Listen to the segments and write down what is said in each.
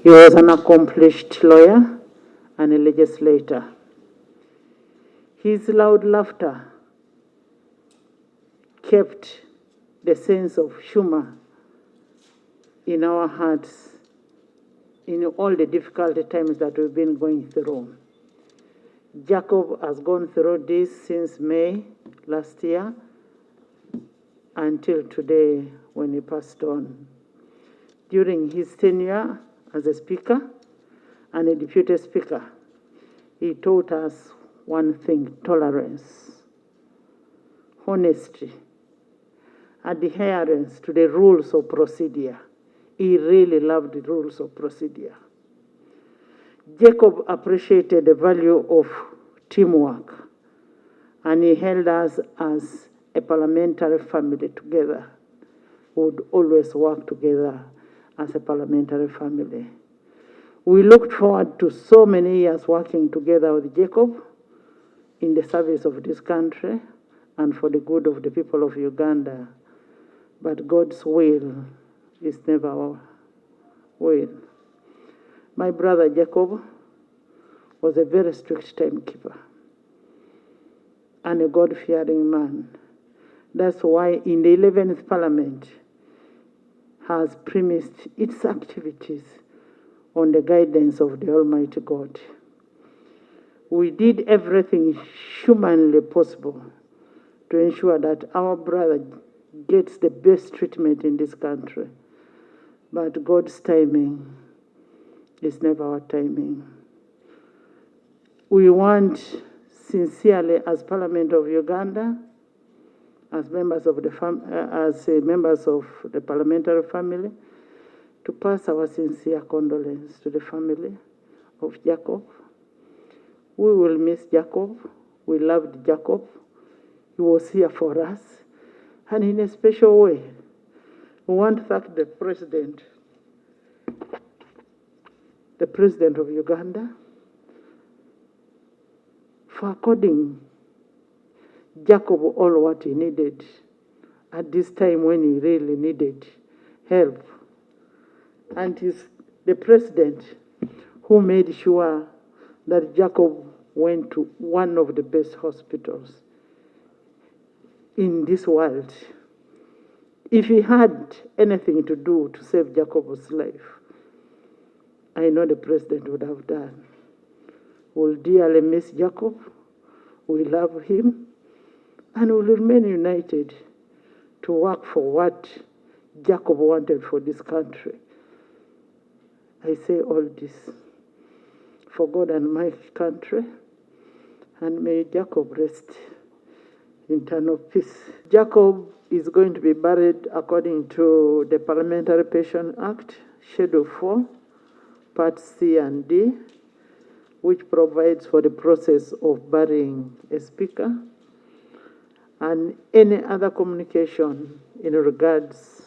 He was an accomplished lawyer and a legislator. His loud laughter kept the sense of humor in our hearts in all the difficult times that we've been going through. Jacob has gone through this since May last year until today when he passed on. During his tenure as a speaker and a deputy speaker, he taught us one thing: tolerance, honesty, adherence to the rules of procedure. He really loved the rules of procedure. Jacob appreciated the value of teamwork, and he held us as a parliamentary family together. We would always work together as a parliamentary family. We looked forward to so many years working together with Jacob in the service of this country and for the good of the people of Uganda. But God's will is never our will. My brother Jacob was a very strict timekeeper and a God-fearing man. That's why in the 11th Parliament has premised its activities on the guidance of the Almighty God. We did everything humanly possible to ensure that our brother gets the best treatment in this country. But God's timing is never our timing. We want sincerely, as Parliament of Uganda, as members of the parliamentary family, to pass our sincere condolence to the family of Jacob. We will miss Jacob. We loved Jacob. He was here for us. And in a special way, we want to thank the President of Uganda, for according Jacob all what he needed at this time when he really needed help. And it's the President who made sure that Jacob went to one of the best hospitals in this world. If he had anything to do to save Jacob's life, I know the President would have done. We'll dearly miss Jacob. We love him. And we'll remain united to work for what Jacob wanted for this country. I say all this for God and my country, and may Jacob rest in eternal peace. Jacob is going to be buried according to the Parliamentary Pension Act, Schedule 4, Parts C and D, which provides for the process of burying a speaker, and any other communication in regards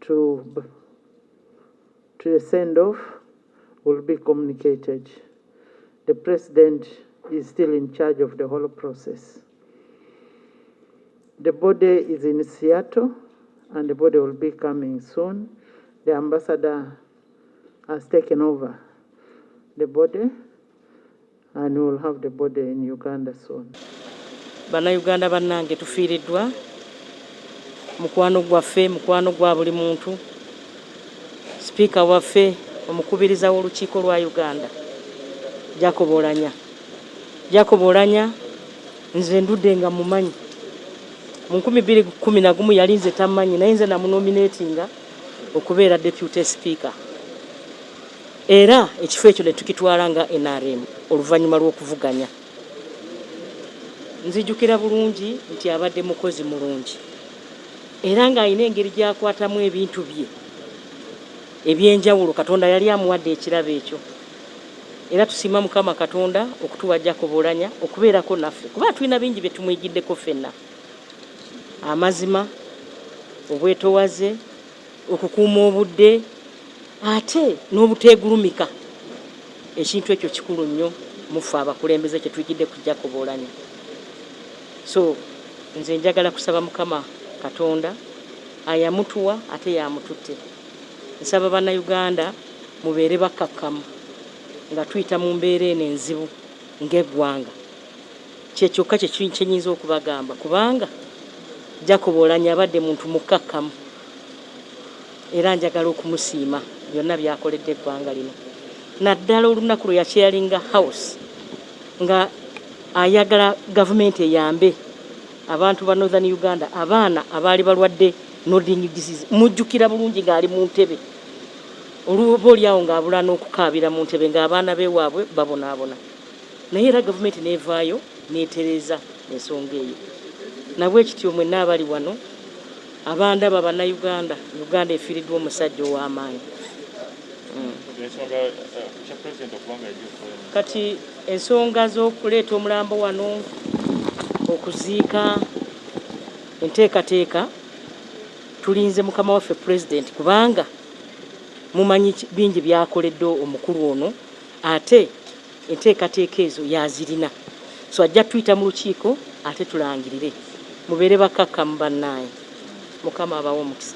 to the send-off will be communicated. The President is still in charge of the whole process. The body is in Seattle, and the body will be coming soon. The ambassador has taken over the body, and we will have the body in Uganda soon. Bannayuganda bannange tufiiriddwa, mukwano gwaffe, mukwano gwa buli muntu, Speaker waffe, omukubiriza w'olukiiko lwa Uganda, Jacob Olanya. Jacob Olanya nze ndudde nga mumanyi. Mu 2011 yali nze tamanyi, naye nze namunominatinga okubeera Deputy Speaker. Era ekifo ekyo ne tukitwala nga NRM oluvannyuma lw'okuvuganya. Nzijukira bulungi nti abadde mukozi mulungi. Era ng'alina engeri gy'akwatamu ebintu bye ebyenjawulo. Katonda yali amuwadde ekirabo ekyo. Era tusiima Mukama Katonda okutuwa Jacob Olanya okubeerako naffe. Kuba tulina bingi bye tumwegiddeko ffenna. Amazima, obwetowaze, okukuuma obudde ate n'obuteegulumika. Ekintu ekyo kikulu nnyo mufe abakulembeze kye tuyigidde ku Jacob Olanya. So nze njagala kusaba Mukama Katonda ayamutuwa ate yamututte. Nsaba bannayuganda mubeere bakkakkamu nga tuyita mu mbeera eno enzibu ng'eggwanga. Kyekyokka kye nyinza okubagamba kubanga Jacob Olanya abadde muntu mukkakkamu era njagala okumusiima byonna byakoledde eggwanga lino. Naddala olunaku lwe yakyalinga house nga ayagala gavumenti eyambe abantu ba Northern Uganda, abaana abaali balwadde nodding disease. Mujjukira bulungi ng'ali mu ntebe, oluba oliawo ng'abula n'okukaabira mu ntebe ng'abaana beewaabwe babonaabona. Naye era gavumenti neevaayo neetereza ensonga eyo. Nabwe kityo mwenna abali wano abandaba bannayuganda, Uganda efiiriddwa omusajja ow'amaanyi. Kati ensonga z'okuleeta omulambo wano, okuziika, enteekateeka tulinze mukama waffe pulezidenti kubanga mumanyi bingi byakoledde omukulu ono ate enteekateeka ezo yazirina. So ajja tuyita mu lukiiko ate tulangirire. Mubeere bakkakkamu bannaye. Mukama abawe omukisa.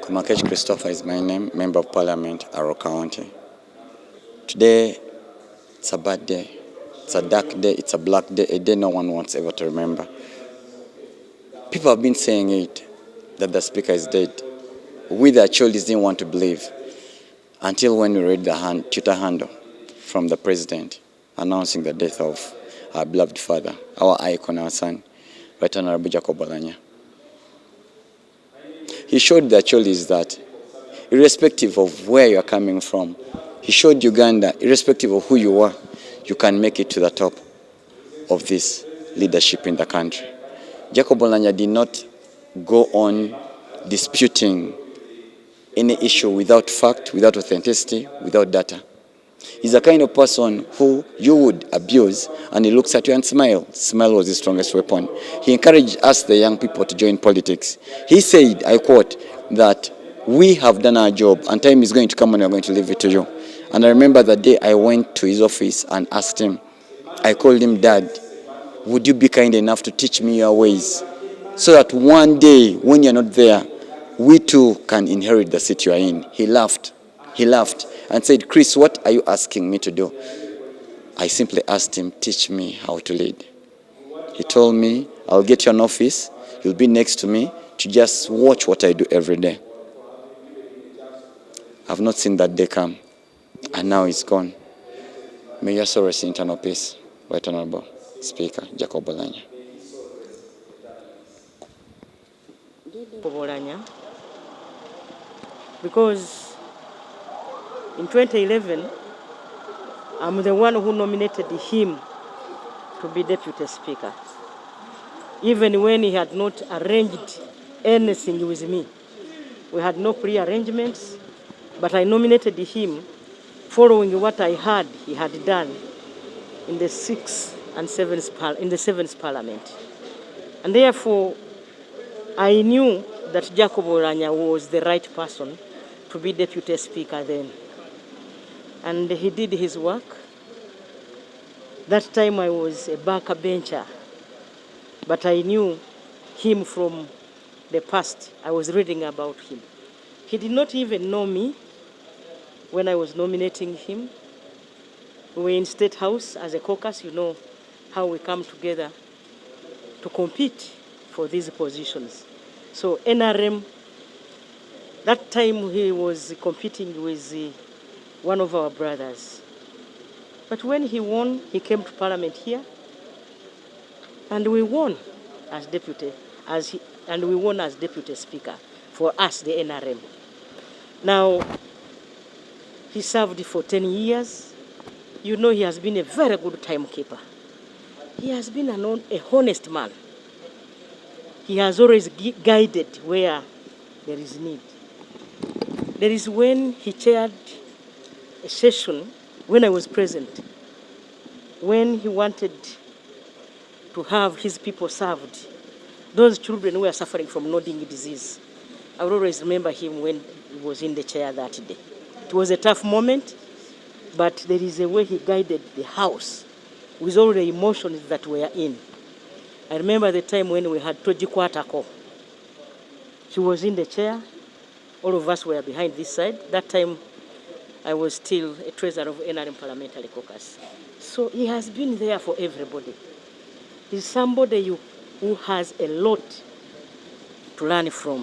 Kumakech Christopher is my name, Member of Parliament, Arrow County. Today, it's a bad day. It's a dark day. It's a black day, a day no one wants ever to remember. People have been saying it, that the Speaker is dead. We, the Acholis, didn't want to believe until when we read the Twitter handle from the President announcing the death of our beloved father, our icon, our son, Right Honorable Jacob Olanya. He showed the Acholis that irrespective of where you are coming from, he showed Uganda, irrespective of who you are, you can make it to the top of this leadership in the country. Jacob Olanya did not go on disputing any issue without fact, without authenticity, without data. He's the kind of person who you would abuse and he looks at you and smiles. Smile was his strongest weapon. He encouraged us, the young people, to join politics. He said, I quote, that we have done our job and time is going to come when we're going to leave it to you. And I remember the day I went to his office and asked him, I called him, Dad, would you be kind enough to teach me your ways so that one day when you're not there, we too can inherit the seat you are in. He laughed and said, Chris, what are you asking me to do? I simply asked him, teach me how to lead. He told me, I'll get you an office, you'll be next to me to just watch what I do every day. I've not seen that day come, and now it's gone. May your soul rest in eternal peace. Right Honorable Speaker Jacob Olanya. Olanya, because in 2011, I'm the one who nominated him to be Deputy Speaker, even when he had not arranged anything with me. We had no pre-arrangements, but I nominated him following what I heard he had done in the 6th and 7th Parliament. And therefore, I knew that Jacob Olanya was the right person to be Deputy Speaker then. And he did his work. That time I was a backbencher, but I knew him from the past. I was reading about him. He did not even know me when I was nominating him. We were in State House as a caucus. You know how we come together to compete for these positions. So NRM, that time he was competing with one of our brothers. But when he won, he came to Parliament here, and we won as deputy, and we won as Deputy Speaker for us, the NRM. Now, he served for 10 years. You know, he has been a very good timekeeper. He has been a honest man. He has always guided where there is need. There is when he chaired a session when I was present, when he wanted to have his people served. Those children were suffering from nodding disease. I will always remember him when he was in the chair that day. It was a tough moment, but there is a way he guided the house with all the emotions that were in. I remember the time when we had Toji Kwatako. He was in the chair. All of us were behind this side. That time, I was still a treasurer of NRM Parliamentary Caucus. So he has been there for everybody. He's somebody who has a lot to learn from.